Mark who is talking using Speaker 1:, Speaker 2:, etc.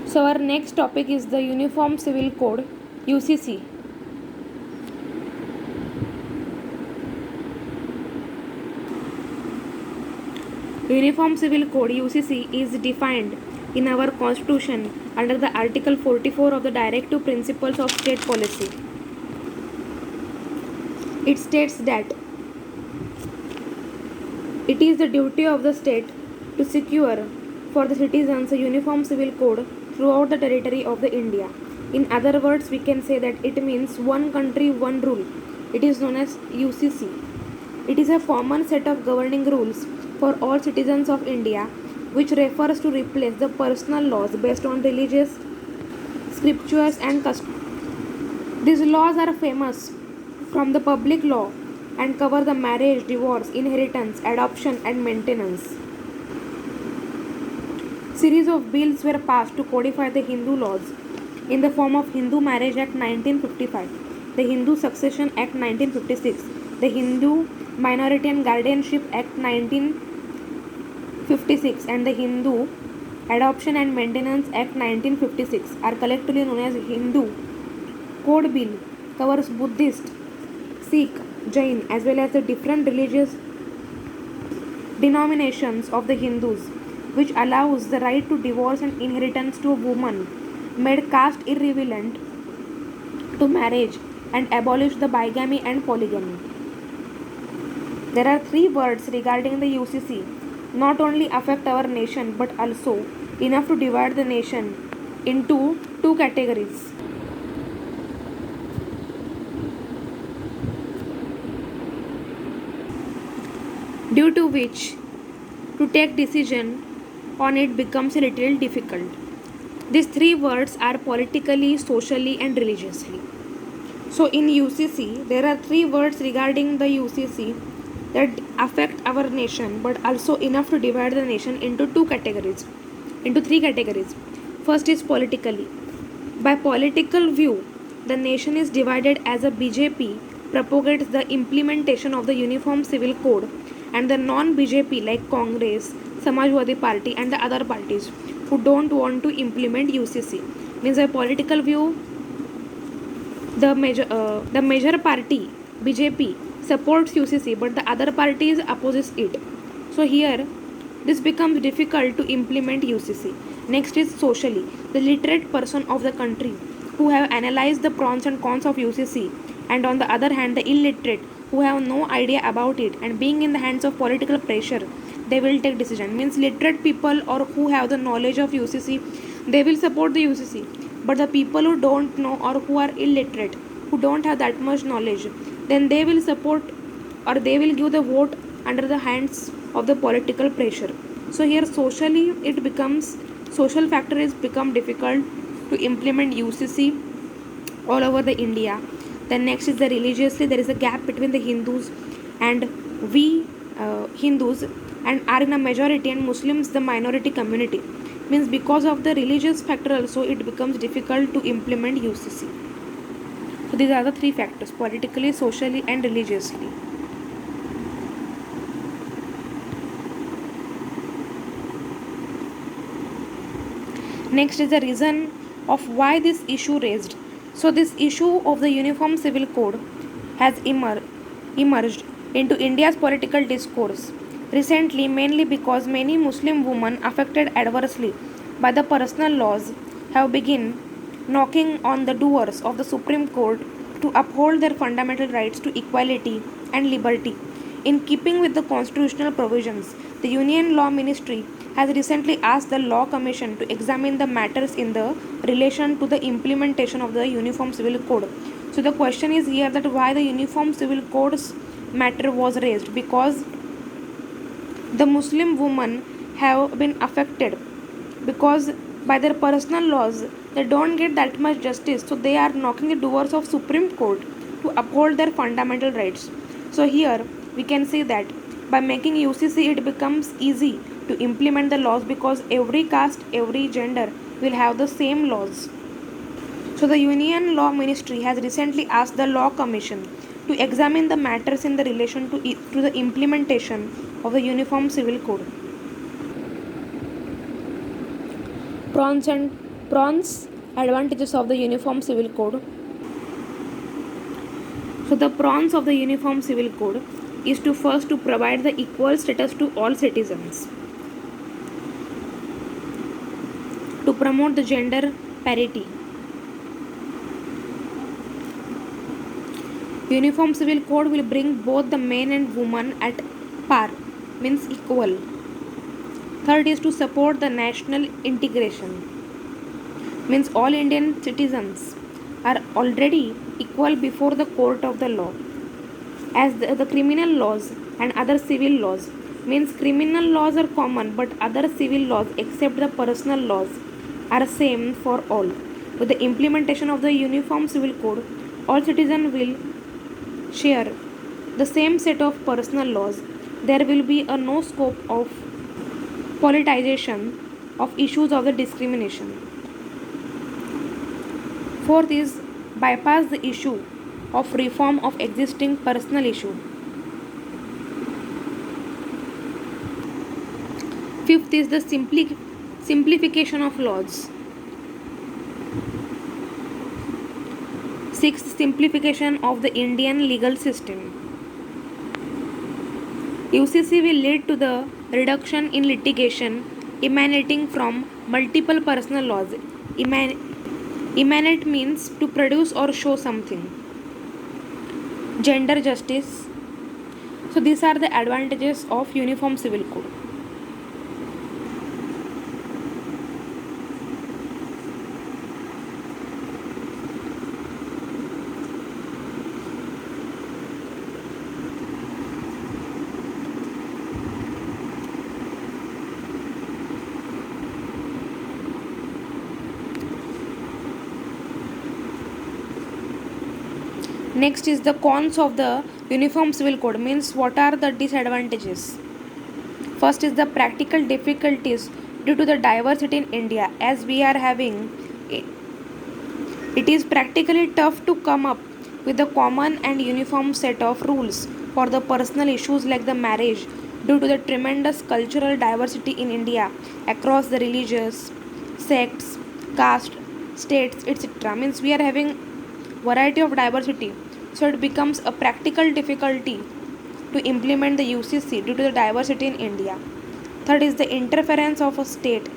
Speaker 1: So our next topic is the Uniform Civil Code UCC. Uniform Civil Code UCC is defined in our constitution under the Article 44 of the Directive Principles of State Policy. It states that it is the duty of the state to secure for the citizens a uniform civil code throughout the territory of the India. In other words, we can say that it means one country, one rule. It is known as UCC. It is a common set of governing rules for all citizens of India, which refers to replace the personal laws based on religious, scriptures, and customs. These laws are famous from the public law and cover the marriage, divorce, inheritance, adoption, and maintenance. Series of bills were passed to codify the Hindu laws in the form of Hindu Marriage Act 1955, the Hindu Succession Act 1956, the Hindu Minority and Guardianship Act 1956, and the Hindu Adoption and Maintenance Act 1956 are collectively known as Hindu Code Bill. Covers Buddhist, Sikh, Jain as well as the different religious denominations of the Hindus, which allows the right to divorce and inheritance to a woman made caste irrelevant to marriage and abolish the bigamy and polygamy. There are three words regarding the UCC not only affect our nation but also enough to divide the nation into two categories. Due to which to take decision on it becomes a little difficult. These three words are politically, socially, and religiously. So in UCC, there are three words regarding the UCC that affect our nation but also enough to divide the nation into three categories. First is politically. By political view, the nation is divided as a BJP propagates the implementation of the Uniform Civil Code and the non-BJP like Congress, Samajwadi Party and the other parties who don't want to implement UCC. Means by political view, the major party BJP supports UCC but the other parties opposes it. So here this becomes difficult to implement UCC. Next is socially. The literate person of the country who have analyzed the pros and cons of UCC, and on the other hand the illiterate who have no idea about it and being in the hands of political pressure they will take decision. Means literate people or who have the knowledge of UCC they will support the UCC, but the people who don't know or who are illiterate who don't have that much knowledge then they will support or they will give the vote under the hands of the political pressure. So here socially it becomes social factor is become difficult to implement UCC all over the India. Then next is the religiously. There is a gap between the Hindus and we Hindus and are in a majority and Muslims the minority community. Means because of the religious factor also it becomes difficult to implement UCC. So these are the three factors: politically, socially, and religiously. Next is the reason of why this issue raised. So this issue of the Uniform Civil Code has emerged into India's political discourse recently, mainly because many Muslim women affected adversely by the personal laws have begun knocking on the doors of the Supreme Court to uphold their fundamental rights to equality and liberty. In keeping with the constitutional provisions, the Union Law Ministry has recently asked the Law Commission to examine the matters in the relation to the implementation of the Uniform Civil Code. So the question is here that why the Uniform Civil Code's matter was raised, because the Muslim women have been affected because by their personal laws they don't get that much justice, so they are knocking the doors of Supreme Court to uphold their fundamental rights. So here we can say that by making UCC it becomes easy to implement the laws because every caste, every gender will have the same laws. So the Union Law Ministry has recently asked the Law Commission to examine the matters in the relation to the implementation of the Uniform Civil Code. Pros and Prawns advantages of the Uniform Civil Code. So the prawns of the Uniform Civil Code is to first to provide the equal status to all citizens, to promote the gender parity. Uniform Civil Code will bring both the men and women at par, means equal. Third is to support the national integration, means all Indian citizens are already equal before the court of the law, as the criminal laws and other civil laws, means criminal laws are common but other civil laws except the personal laws are same for all. With the implementation of the Uniform Civil Code, all citizens will share the same set of personal laws. There will be a no scope of politicization of issues of the discrimination. Fourth is bypass the issue of reform of existing personal issue. Fifth is the simplification of laws. Sixth, simplification of the Indian legal system. UCC will lead to the reduction in litigation emanating from multiple personal laws. Emanate means to produce or show something. Gender justice. So these are the advantages of Uniform Civil Code. Next is the cons of the Uniform Civil Code, means what are the disadvantages. First is the practical difficulties due to the diversity in India, as we are having it is practically tough to come up with a common and uniform set of rules for the personal issues like the marriage due to the tremendous cultural diversity in India across the religious, sects, caste, states, etc. Means we are having variety of diversity, so it becomes a practical difficulty to implement the UCC due to the diversity in India. Third is the interference of a state